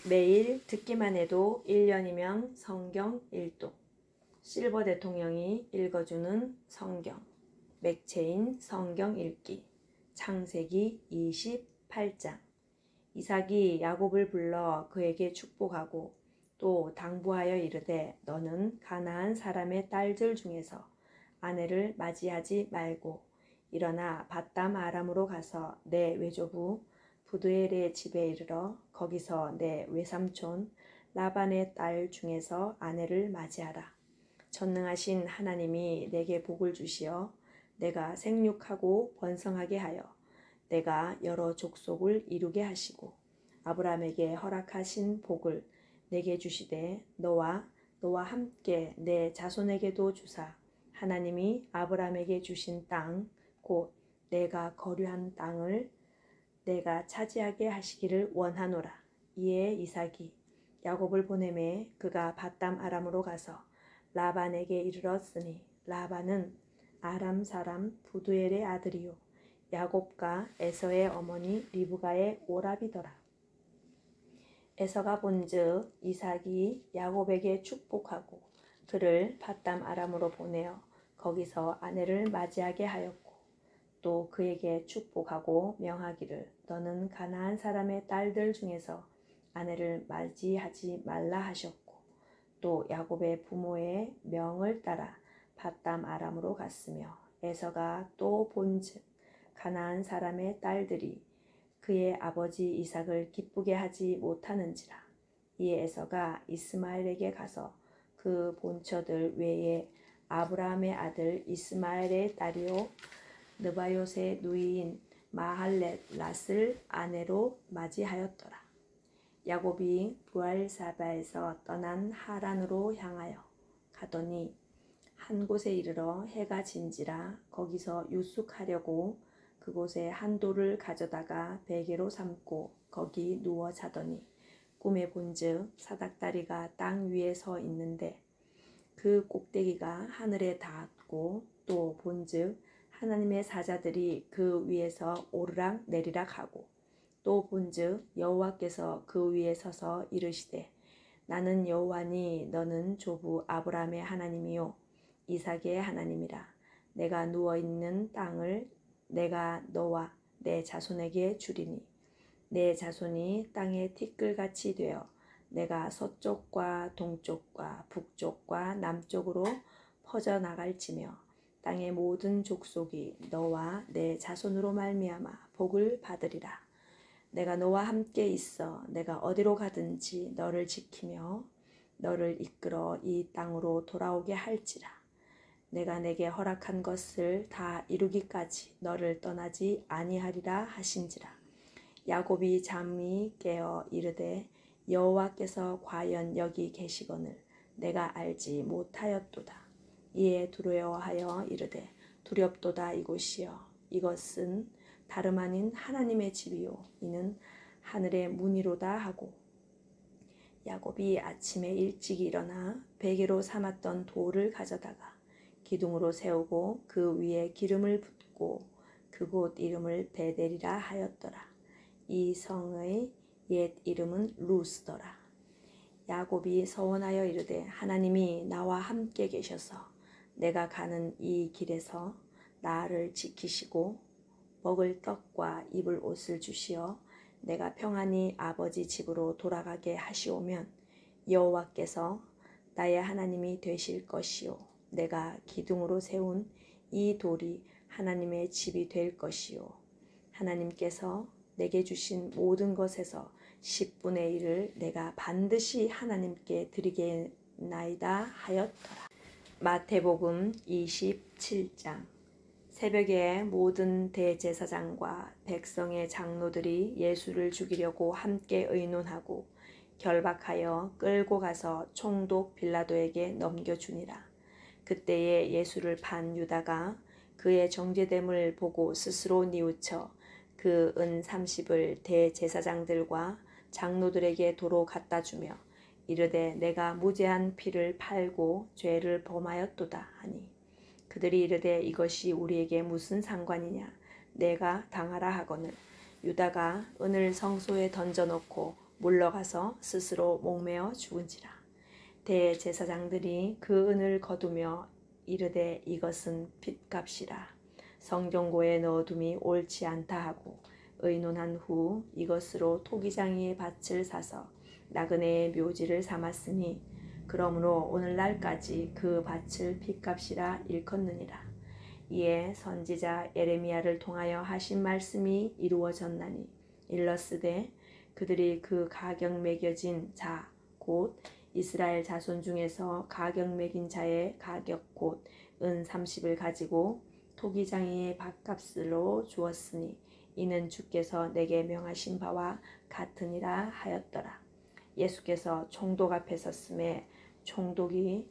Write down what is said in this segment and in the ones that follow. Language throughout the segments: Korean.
매일 듣기만 해도 1년이면 성경 일독. 실버 대통령이 읽어주는 성경. 맥체인 성경 읽기. 창세기 28장. 이삭이 야곱을 불러 그에게 축복하고 또 당부하여 이르되 너는 가나안 사람의 딸들 중에서 아내를 맞이하지 말고 일어나 밧담 아람으로 가서 내 외조부 부두엘의 집에 이르러 거기서 내 외삼촌 라반의 딸 중에서 아내를 맞이하라. 전능하신 하나님이 내게 복을 주시어 내가 생육하고 번성하게 하여 내가 여러 족속을 이루게 하시고 아브라함에게 허락하신 복을 내게 주시되 너와 함께 내 자손에게도 주사 하나님이 아브라함에게 주신 땅 곧 내가 거류한 땅을 내가 차지하게 하시기를 원하노라. 이에 이삭이 야곱을 보내매 그가 밧담 아람으로 가서 라반에게 이르렀으니 라반은 아람 사람 부두엘의 아들이요 야곱과 에서의 어머니 리브가의 오라비더라. 에서가 본즉 이삭이 야곱에게 축복하고 그를 밧담 아람으로 보내어 거기서 아내를 맞이하게 하였고 또 그에게 축복하고 명하기를 너는 가나안 사람의 딸들 중에서 아내를 맞이하지 말라 하셨고 또 야곱의 부모의 명을 따라 밧담 아람으로 갔으며 에서가 또 본즉 가나안 사람의 딸들이 그의 아버지 이삭을 기쁘게 하지 못하는지라. 이에 에서가 이스마엘에게 가서 그 본처들 외에 아브라함의 아들 이스마엘의 딸이요 느바요의 누이인 마할렛 랏을 아내로 맞이하였더라. 야곱이 부알사바에서 떠난 하란으로 향하여 가더니 한 곳에 이르러 해가 진지라 거기서 유숙하려고 그곳에 한 돌을 가져다가 베개로 삼고 거기 누워 자더니 꿈에 본즉 사닥다리가 땅 위에 서 있는데 그 꼭대기가 하늘에 닿았고 또 본즉 하나님의 사자들이 그 위에서 오르락 내리락 하고 또 본즉 여호와께서 그 위에 서서 이르시되 나는 여호와니 너는 조부 아브라함의 하나님이요 이삭의 하나님이라. 내가 누워있는 땅을 내가 너와 내 자손에게 주리니 내 자손이 땅의 티끌같이 되어 내가 서쪽과 동쪽과 북쪽과 남쪽으로 퍼져나갈지며 땅의 모든 족속이 너와 내 자손으로 말미암아 복을 받으리라. 내가 너와 함께 있어 내가 어디로 가든지 너를 지키며 너를 이끌어 이 땅으로 돌아오게 할지라. 내가 내게 허락한 것을 다 이루기까지 너를 떠나지 아니하리라 하신지라. 야곱이 잠이 깨어 이르되 여호와께서 과연 여기 계시거늘 내가 알지 못하였도다. 이에 두려워하여 이르되 두렵도다 이곳이여 이것은 다름 아닌 하나님의 집이요 이는 하늘의 문이로다 하고 야곱이 아침에 일찍 일어나 베개로 삼았던 돌을 가져다가 기둥으로 세우고 그 위에 기름을 붓고 그곳 이름을 베델이라 하였더라. 이 성의 옛 이름은 루스더라. 야곱이 서원하여 이르되 하나님이 나와 함께 계셔서 내가 가는 이 길에서 나를 지키시고 먹을 떡과 입을 옷을 주시어 내가 평안히 아버지 집으로 돌아가게 하시오면 여호와께서 나의 하나님이 되실 것이요 내가 기둥으로 세운 이 돌이 하나님의 집이 될 것이요 하나님께서 내게 주신 모든 것에서 10분의 1을 내가 반드시 하나님께 드리겠나이다 하였더라. 마태복음 27장. 새벽에 모든 대제사장과 백성의 장로들이 예수를 죽이려고 함께 의논하고 결박하여 끌고 가서 총독 빌라도에게 넘겨주니라. 그때에 예수를 판 유다가 그의 정죄됨을 보고 스스로 뉘우쳐 그 은 30을 대제사장들과 장로들에게 도로 갖다 주며 이르되 내가 무죄한 피를 팔고 죄를 범하였도다 하니 그들이 이르되 이것이 우리에게 무슨 상관이냐 내가 당하라 하거늘 유다가 은을 성소에 던져놓고 물러가서 스스로 목매어 죽은지라. 대제사장들이 그 은을 거두며 이르되 이것은 핏값이라. 성경고에 넣어둠이 옳지 않다 하고 의논한 후 이것으로 토기장이의 밭을 사서 나그네의 묘지를 삼았으니 그러므로 오늘날까지 그 밭을 핏값이라 일컫느니라. 이에 선지자 예레미야를 통하여 하신 말씀이 이루어졌나니 일러스되 그들이 그 가격 매겨진 자 곧 이스라엘 자손 중에서 가격 매긴 자의 가격 곧 은 30을 가지고 토기장이의 밭값으로 주었으니 이는 주께서 내게 명하신 바와 같으니라 하였더라. 예수께서 총독 앞에 섰음에 총독이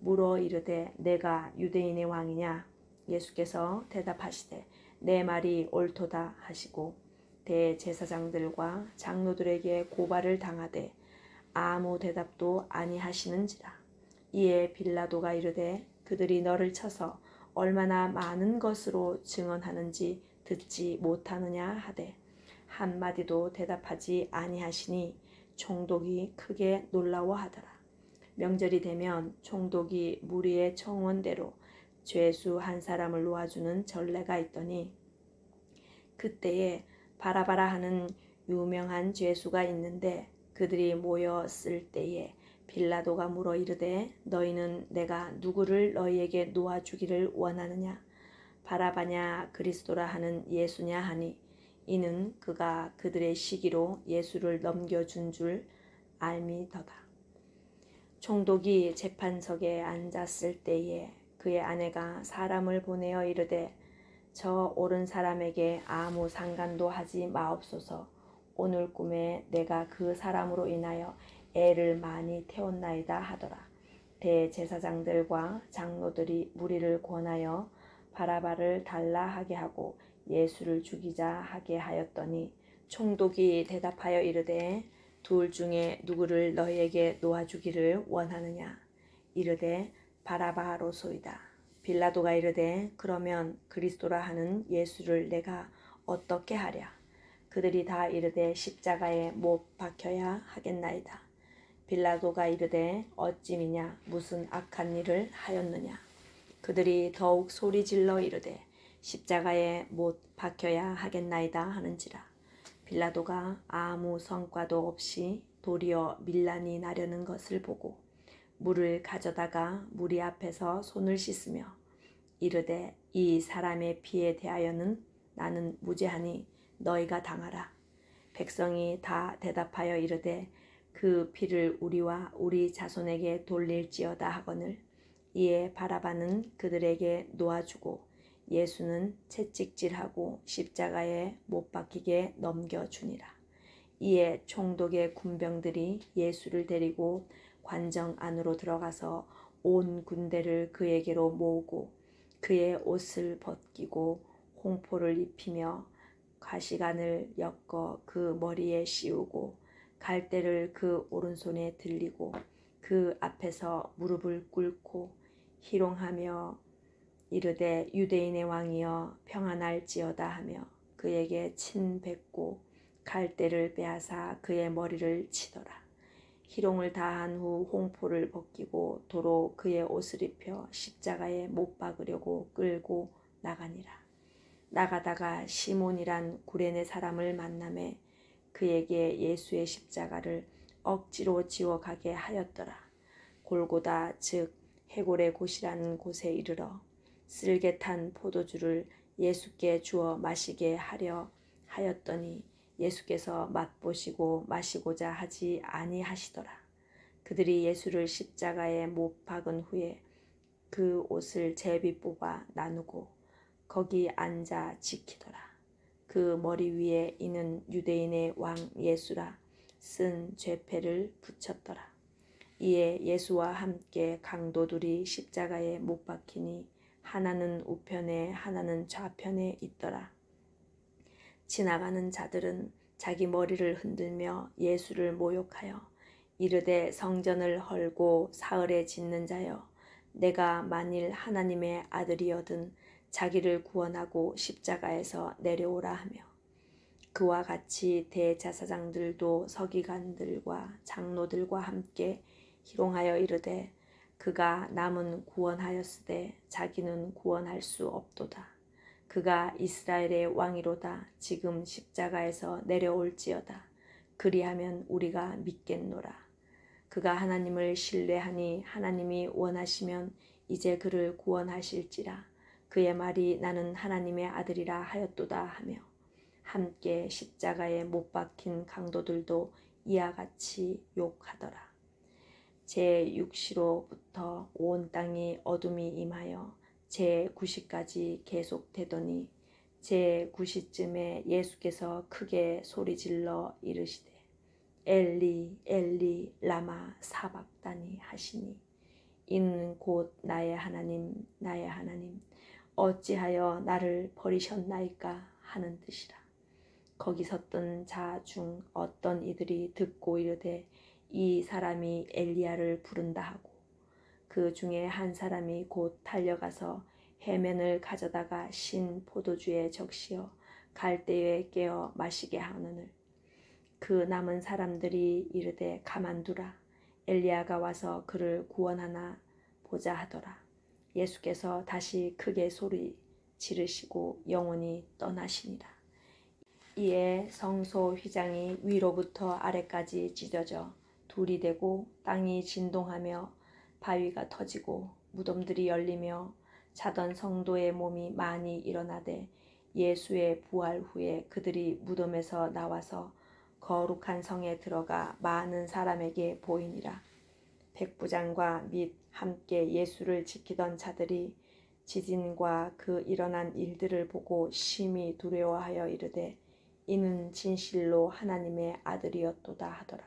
물어 이르되 내가 유대인의 왕이냐? 예수께서 대답하시되 내 말이 옳도다 하시고 대제사장들과 장로들에게 고발을 당하되 아무 대답도 아니하시는지라. 이에 빌라도가 이르되 그들이 너를 쳐서 얼마나 많은 것으로 증언하는지 듣지 못하느냐 하되 한마디도 대답하지 아니하시니 총독이 크게 놀라워하더라. 명절이 되면 총독이 무리의 청원대로 죄수 한 사람을 놓아주는 전례가 있더니 그때에 바라바라 하는 유명한 죄수가 있는데 그들이 모였을 때에 빌라도가 물어 이르되 너희는 내가 누구를 너희에게 놓아주기를 원하느냐? 바라바냐 그리스도라 하는 예수냐 하니 이는 그가 그들의 시기로 예수를 넘겨준 줄 알미더다. 총독이 재판석에 앉았을 때에 그의 아내가 사람을 보내어 이르되 저 옳은 사람에게 아무 상관도 하지 마옵소서. 오늘 꿈에 내가 그 사람으로 인하여 애를 많이 태웠나이다 하더라. 대제사장들과 장로들이 무리를 권하여 바라바를 달라 하게 하고 예수를 죽이자 하게 하였더니 총독이 대답하여 이르되 둘 중에 누구를 너희에게 놓아주기를 원하느냐? 이르되 바라바로소이다. 빌라도가 이르되 그러면 그리스도라 하는 예수를 내가 어떻게 하랴? 그들이 다 이르되 십자가에 못 박혀야 하겠나이다. 빌라도가 이르되 어찌미냐 무슨 악한 일을 하였느냐? 그들이 더욱 소리질러 이르되 십자가에 못 박혀야 하겠나이다 하는지라. 빌라도가 아무 성과도 없이 도리어 밀란이 나려는 것을 보고 물을 가져다가 무리 앞에서 손을 씻으며 이르되 이 사람의 피에 대하여는 나는 무죄하니 너희가 당하라. 백성이 다 대답하여 이르되 그 피를 우리와 우리 자손에게 돌릴지어다 하거늘. 이에 바라바는 그들에게 놓아주고 예수는 채찍질하고 십자가에 못 박히게 넘겨주니라. 이에 총독의 군병들이 예수를 데리고 관정 안으로 들어가서 온 군대를 그에게로 모으고 그의 옷을 벗기고 홍포를 입히며 가시관을 엮어 그 머리에 씌우고 갈대를 그 오른손에 들리고 그 앞에서 무릎을 꿇고 희롱하며 이르되 유대인의 왕이여 평안할지어다 하며 그에게 침 뱉고 갈대를 빼앗아 그의 머리를 치더라. 희롱을 다한 후 홍포를 벗기고 도로 그의 옷을 입혀 십자가에 못 박으려고 끌고 나가니라. 나가다가 시몬이란 구레네 사람을 만나매 그에게 예수의 십자가를 억지로 지워가게 하였더라. 골고다 즉 해골의 곳이라는 곳에 이르러 쓸개 탄 포도주를 예수께 주어 마시게 하려 하였더니 예수께서 맛보시고 마시고자 하지 아니하시더라. 그들이 예수를 십자가에 못 박은 후에 그 옷을 제비 뽑아 나누고 거기 앉아 지키더라. 그 머리 위에 이는 유대인의 왕 예수라 쓴 죄패를 붙였더라. 이에 예수와 함께 강도들이 십자가에 못 박히니 하나는 우편에 하나는 좌편에 있더라. 지나가는 자들은 자기 머리를 흔들며 예수를 모욕하여 이르되 성전을 헐고 사흘에 짓는 자여 내가 만일 하나님의 아들이어든 자기를 구원하고 십자가에서 내려오라 하며 그와 같이 대제사장들도 서기관들과 장로들과 함께 희롱하여 이르되 그가 남은 구원하였으되 자기는 구원할 수 없도다. 그가 이스라엘의 왕이로다. 지금 십자가에서 내려올지어다. 그리하면 우리가 믿겠노라. 그가 하나님을 신뢰하니 하나님이 원하시면 이제 그를 구원하실지라. 그의 말이 나는 하나님의 아들이라 하였도다 하며 함께 십자가에 못 박힌 강도들도 이와 같이 욕하더라. 제6시로부터 온 땅이 어둠이 임하여 제9시까지 계속되더니 제9시쯤에 예수께서 크게 소리질러 이르시되 엘리 엘리 라마 사박다니 하시니 이는 곧 나의 하나님 나의 하나님 어찌하여 나를 버리셨나이까 하는 뜻이라. 거기 섰던 자 중 어떤 이들이 듣고 이르되 이 사람이 엘리야를 부른다 하고 그 중에 한 사람이 곧 달려가서 해면을 가져다가 신 포도주에 적시어 갈대에 깨어 마시게 하느늘 그 남은 사람들이 이르되 가만두라 엘리야가 와서 그를 구원하나 보자 하더라. 예수께서 다시 크게 소리 지르시고 영원히 떠나시니라. 이에 성소 휘장이 위로부터 아래까지 찢어져 둘이 되고 땅이 진동하며 바위가 터지고 무덤들이 열리며 자던 성도의 몸이 많이 일어나되 예수의 부활 후에 그들이 무덤에서 나와서 거룩한 성에 들어가 많은 사람에게 보이니라. 백부장과 및 함께 예수를 지키던 자들이 지진과 그 일어난 일들을 보고 심히 두려워하여 이르되 이는 진실로 하나님의 아들이었도다 하더라.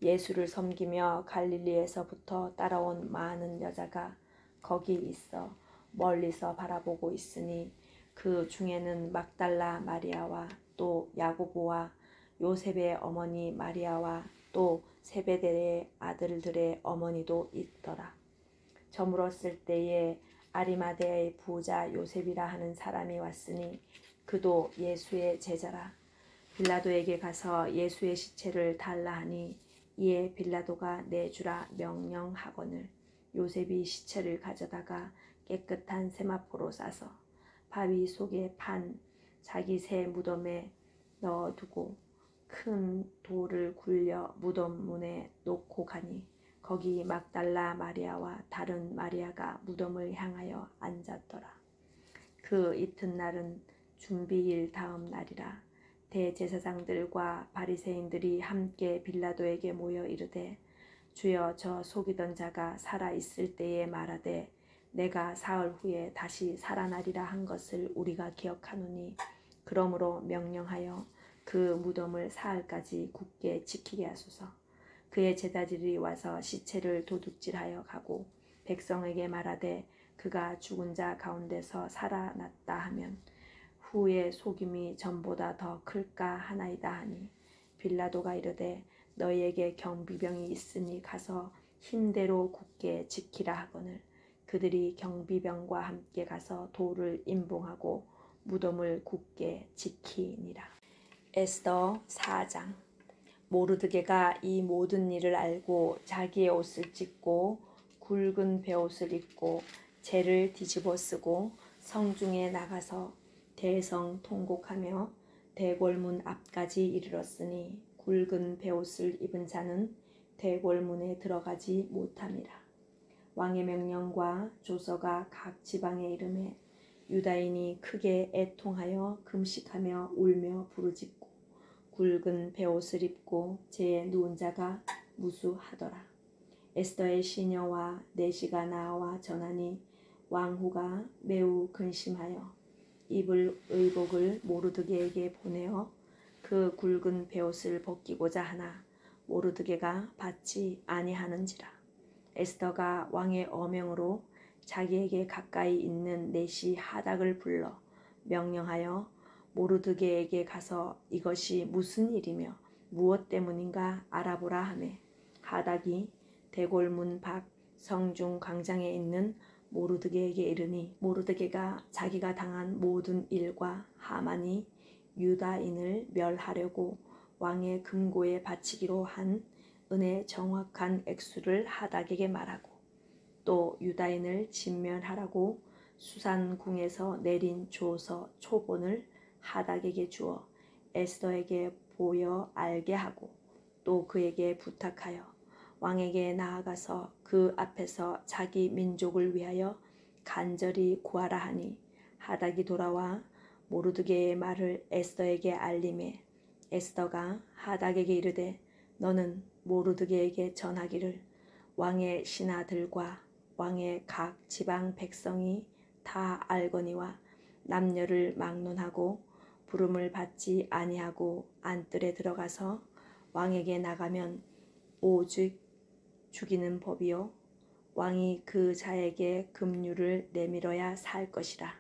예수를 섬기며 갈릴리에서부터 따라온 많은 여자가 거기 있어 멀리서 바라보고 있으니 그 중에는 막달라 마리아와 또 야고보와 요셉의 어머니 마리아와 또 세베대의 아들들의 어머니도 있더라. 저물었을 때에 아리마대의 부자 요셉이라 하는 사람이 왔으니 그도 예수의 제자라. 빌라도에게 가서 예수의 시체를 달라 하니 이에 빌라도가 내주라 명령하거늘 요셉이 시체를 가져다가 깨끗한 세마포로 싸서 바위 속에 판 자기 새 무덤에 넣어두고 큰 돌을 굴려 무덤 문에 놓고 가니 거기 막달라 마리아와 다른 마리아가 무덤을 향하여 앉았더라. 그 이튿날은 준비일 다음 날이라. 대제사장들과 바리새인들이 함께 빌라도에게 모여 이르되 주여 저 속이던 자가 살아 있을 때에 말하되 내가 사흘 후에 다시 살아나리라 한 것을 우리가 기억하노니 그러므로 명령하여 그 무덤을 사흘까지 굳게 지키게 하소서. 그의 제자들이 와서 시체를 도둑질하여 가고 백성에게 말하되 그가 죽은 자 가운데서 살아났다 하면 후에 속임이 전보다 더 클까 하나이다 하니 빌라도가 이르되 너희에게 경비병이 있으니 가서 힘대로 굳게 지키라 하거늘 그들이 경비병과 함께 가서 돌을 임봉하고 무덤을 굳게 지키니라. 에스더 4장. 모르드게가 이 모든 일을 알고 자기의 옷을 찢고 굵은 베옷을 입고 재를 뒤집어 쓰고 성중에 나가서 대성 통곡하며 대궐문 앞까지 이르렀으니 굵은 베옷을 입은 자는 대궐문에 들어가지 못함이라. 왕의 명령과 조서가 각 지방에 이르매 유다인이 크게 애통하여 금식하며 울며 부르짖고 굵은 베옷을 입고 재에 누운 자가 무수하더라. 에스더의 시녀와 내시가 나와 전하니 왕후가 매우 근심하여 입을 의복을 모르드게에게 보내어 그 굵은 베옷을 벗기고자 하나 모르드게가 받지 아니하는지라. 에스더가 왕의 어명으로 자기에게 가까이 있는 내시 하닥을 불러 명령하여 모르드게에게 가서 이것이 무슨 일이며 무엇 때문인가 알아보라 하매 하닥이 대궐문 밖 성중 광장에 있는 모르드게에게 이르니 모르드게가 자기가 당한 모든 일과 하만이 유다인을 멸하려고 왕의 금고에 바치기로 한 은의 정확한 액수를 하닥에게 말하고 또 유다인을 진멸하라고 수산궁에서 내린 조서 초본을 하닥에게 주어 에스더에게 보여 알게 하고 또 그에게 부탁하여 왕에게 나아가서 그 앞에서 자기 민족을 위하여 간절히 구하라 하니 하닥이 돌아와 모르드게의 말을 에스더에게 알림해 에스더가 하닥에게 이르되 너는 모르드게에게 전하기를 왕의 신하들과 왕의 각 지방 백성이 다 알거니와 남녀를 막론하고 부름을 받지 아니하고 안뜰에 들어가서 왕에게 나가면 오직 죽이는 법이요 왕이 그 자에게 급류를 내밀어야 살 것이라.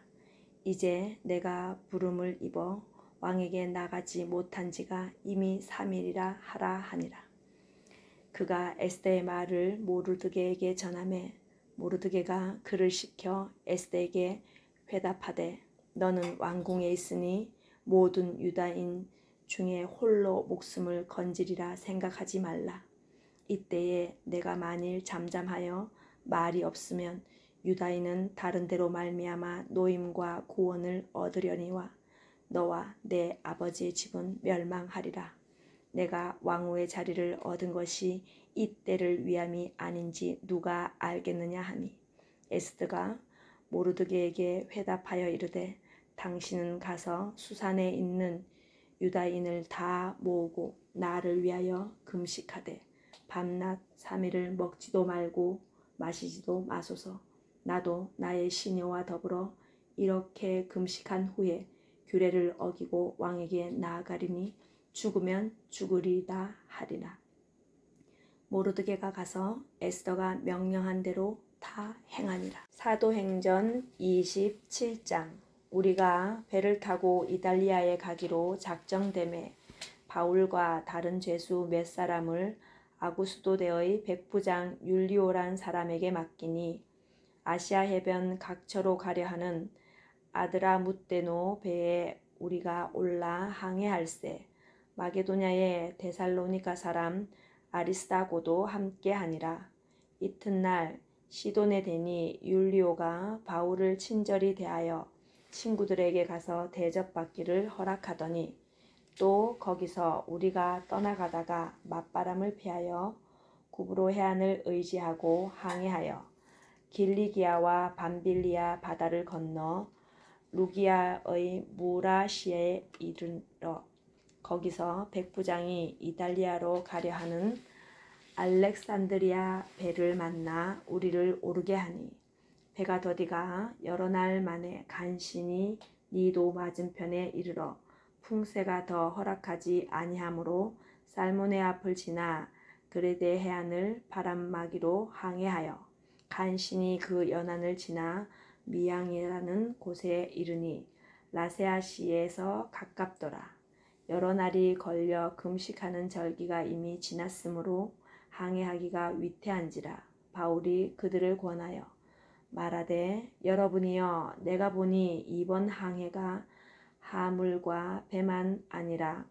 이제 내가 부름을 입어 왕에게 나가지 못한 지가 이미 3일이라 하라 하니라. 그가 에스더의 말을 모르드게에게 전하매 모르드게가 그를 시켜 에스더에게 회답하되 너는 왕궁에 있으니 모든 유다인 중에 홀로 목숨을 건지리라 생각하지 말라. 이때에 내가 만일 잠잠하여 말이 없으면 유다인은 다른 데로 말미암아 노임과 구원을 얻으려니와 너와 내 아버지의 집은 멸망하리라. 내가 왕후의 자리를 얻은 것이 이때를 위함이 아닌지 누가 알겠느냐 하니 에스더가 모르드게에게 회답하여 이르되 당신은 가서 수산에 있는 유다인을 다 모으고 나를 위하여 금식하되 밤낮 3일을 먹지도 말고 마시지도 마소서. 나도 나의 시녀와 더불어 이렇게 금식한 후에 규례를 어기고 왕에게 나아가리니 죽으면 죽으리다 하리라. 모르드게가 가서 에스더가 명령한 대로 다 행하니라. 사도행전 27장. 우리가 배를 타고 이달리아에 가기로 작정되매 바울과 다른 죄수 몇 사람을 아구스도대의 백부장 율리오란 사람에게 맡기니 아시아 해변 각처로 가려 하는 아드라무떼노 배에 우리가 올라 항해할세. 마게도냐의 데살로니가 사람 아리스다고도 함께하니라. 이튿날 시돈에 대니 율리오가 바울을 친절히 대하여 친구들에게 가서 대접받기를 허락하더니 또 거기서 우리가 떠나가다가 맞바람을 피하여 구브로 해안을 의지하고 항해하여 길리기아와 밤빌리아 바다를 건너 루기아의 무라시에 이르러 거기서 백부장이 이달리아로 가려 하는 알렉산드리아 배를 만나 우리를 오르게 하니 배가 더디가 여러 날 만에 간신히 니도 맞은편에 이르러 풍세가 더 허락하지 아니하므로 살모네 앞을 지나 그레데 해안을 바람막이로 항해하여 간신히 그 연안을 지나 미양이라는 곳에 이르니 라세아시에서 가깝더라. 여러 날이 걸려 금식하는 절기가 이미 지났으므로 항해하기가 위태한지라. 바울이 그들을 권하여 말하되 여러분이여 내가 보니 이번 항해가 하물과 배만 아니라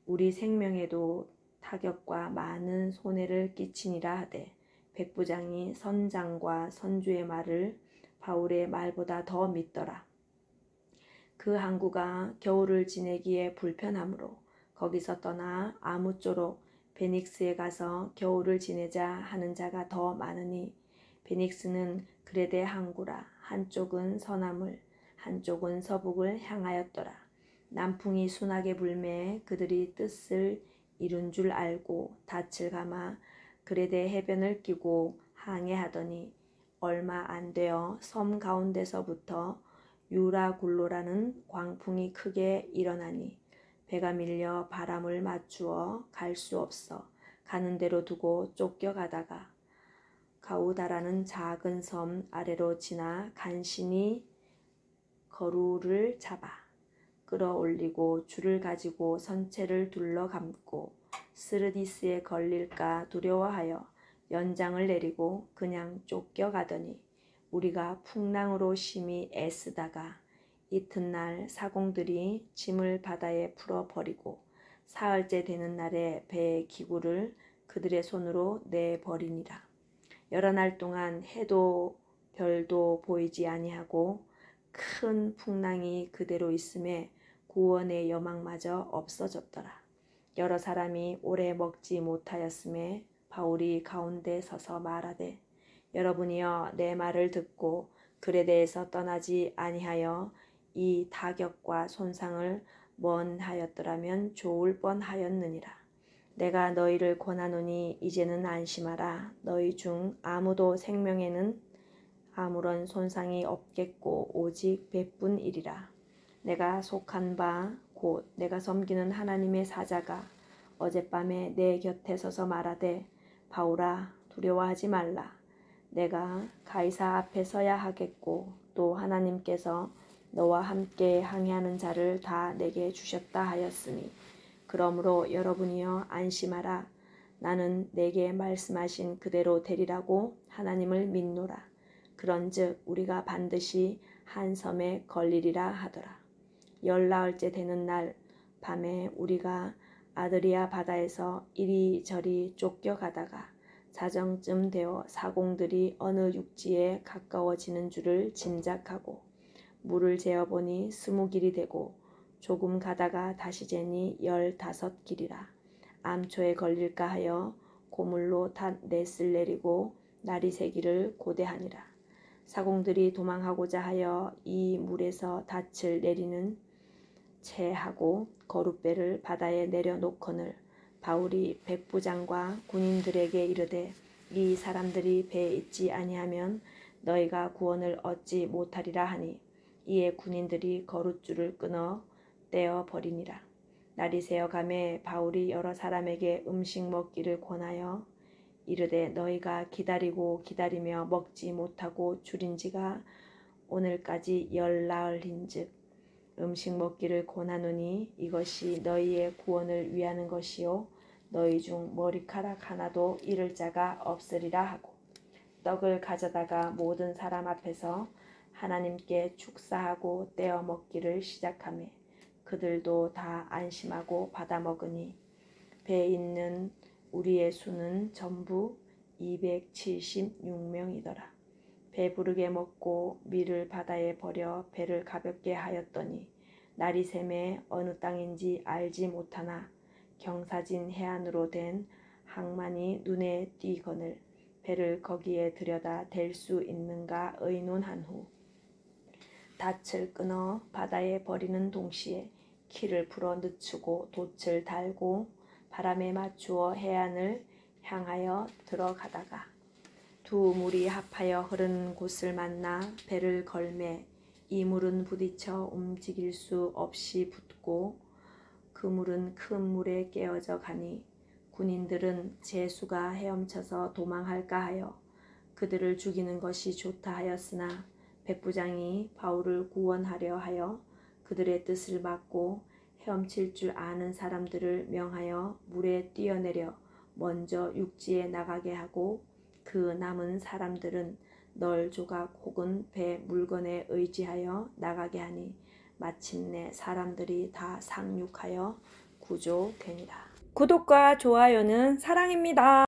우리 생명에도 타격과 많은 손해를 끼치니라 하되 백부장이 선장과 선주의 말을 바울의 말보다 더 믿더라. 그 항구가 겨울을 지내기에 불편하므로 거기서 떠나 아무쪼록 베닉스에 가서 겨울을 지내자 하는 자가 더 많으니 베닉스는 그레데 항구라. 한쪽은 서남을 한쪽은 서북을 향하였더라. 남풍이 순하게 불매 그들이 뜻을 이룬 줄 알고 닻을 감아 그레데 해변을 끼고 항해하더니 얼마 안 되어 섬 가운데서부터 유라굴로라는 광풍이 크게 일어나니 배가 밀려 바람을 맞추어 갈 수 없어 가는 대로 두고 쫓겨가다가 가우다라는 작은 섬 아래로 지나 간신히 거루를 잡아 끌어올리고 줄을 가지고 선체를 둘러 감고 스르디스에 걸릴까 두려워하여 연장을 내리고 그냥 쫓겨가더니 우리가 풍랑으로 심히 애쓰다가 이튿날 사공들이 짐을 바다에 풀어버리고 사흘째 되는 날에 배의 기구를 그들의 손으로 내버리니라. 여러 날 동안 해도 별도 보이지 아니하고 큰 풍랑이 그대로 있음에 구원의 여망마저 없어졌더라. 여러 사람이 오래 먹지 못하였음에 바울이 가운데 서서 말하되, 여러분이여 내 말을 듣고 글에 대해서 떠나지 아니하여 이 타격과 손상을 면하였더라면 좋을 뻔하였느니라. 내가 너희를 권하노니 이제는 안심하라. 너희 중 아무도 생명에는 아무런 손상이 없겠고 오직 배뿐이리라. 내가 속한 바 곧 내가 섬기는 하나님의 사자가 어젯밤에 내 곁에 서서 말하되, 바울아 두려워하지 말라. 내가 가이사 앞에 서야 하겠고 또 하나님께서 너와 함께 항해하는 자를 다 내게 주셨다 하였으니, 그러므로 여러분이여 안심하라. 나는 내게 말씀하신 그대로 되리라고 하나님을 믿노라. 그런즉 우리가 반드시 한 섬에 걸리리라 하더라. 열나흘째 되는 날 밤에 우리가 아드리아 바다에서 이리저리 쫓겨가다가 자정쯤 되어 사공들이 어느 육지에 가까워지는 줄을 짐작하고 물을 재어보니 20길이 되고 조금 가다가 다시 재니 15길이라. 암초에 걸릴까 하여 고물로 닷넷을 내리고 날이 새기를 고대하니라. 사공들이 도망하고자 하여 이 물에서 닻을 내리는 채 하고 거룻배를 바다에 내려놓거늘 바울이 백부장과 군인들에게 이르되, 이 사람들이 배에 있지 아니하면 너희가 구원을 얻지 못하리라 하니, 이에 군인들이 거룻줄을 끊어 떼어 버리니라. 날이 새어가매 바울이 여러 사람에게 음식 먹기를 권하여 이르되, 너희가 기다리고 기다리며 먹지 못하고 줄인 지가 오늘까지 열나흘인즉 음식 먹기를 권하노니 이것이 너희의 구원을 위하는 것이요 너희 중 머리카락 하나도 잃을 자가 없으리라 하고, 떡을 가져다가 모든 사람 앞에서 하나님께 축사하고 떼어 먹기를 시작하매 그들도 다 안심하고 받아 먹으니 배에 있는 우리의 수는 전부 276명이더라. 배부르게 먹고 밀을 바다에 버려 배를 가볍게 하였더니 날이 새매 어느 땅인지 알지 못하나 경사진 해안으로 된 항만이 눈에 띄거늘 배를 거기에 들여다 댈 수 있는가 의논한 후 닻을 끊어 바다에 버리는 동시에 키를 풀어 늦추고 돛을 달고 바람에 맞추어 해안을 향하여 들어가다가 두 물이 합하여 흐르는 곳을 만나 배를 걸매 이 물은 부딪혀 움직일 수 없이 붙고 그 물은 큰 물에 깨어져 가니 군인들은 제수가 헤엄쳐서 도망할까 하여 그들을 죽이는 것이 좋다 하였으나 백부장이 바울을 구원하려 하여 그들의 뜻을 막고 헤엄칠 줄 아는 사람들을 명하여 물에 뛰어내려 먼저 육지에 나가게 하고 그 남은 사람들은 널 조각 혹은 배 물건에 의지하여 나가게 하니 마침내 사람들이 다 상륙하여 구조되니라. 구독과 좋아요는 사랑입니다.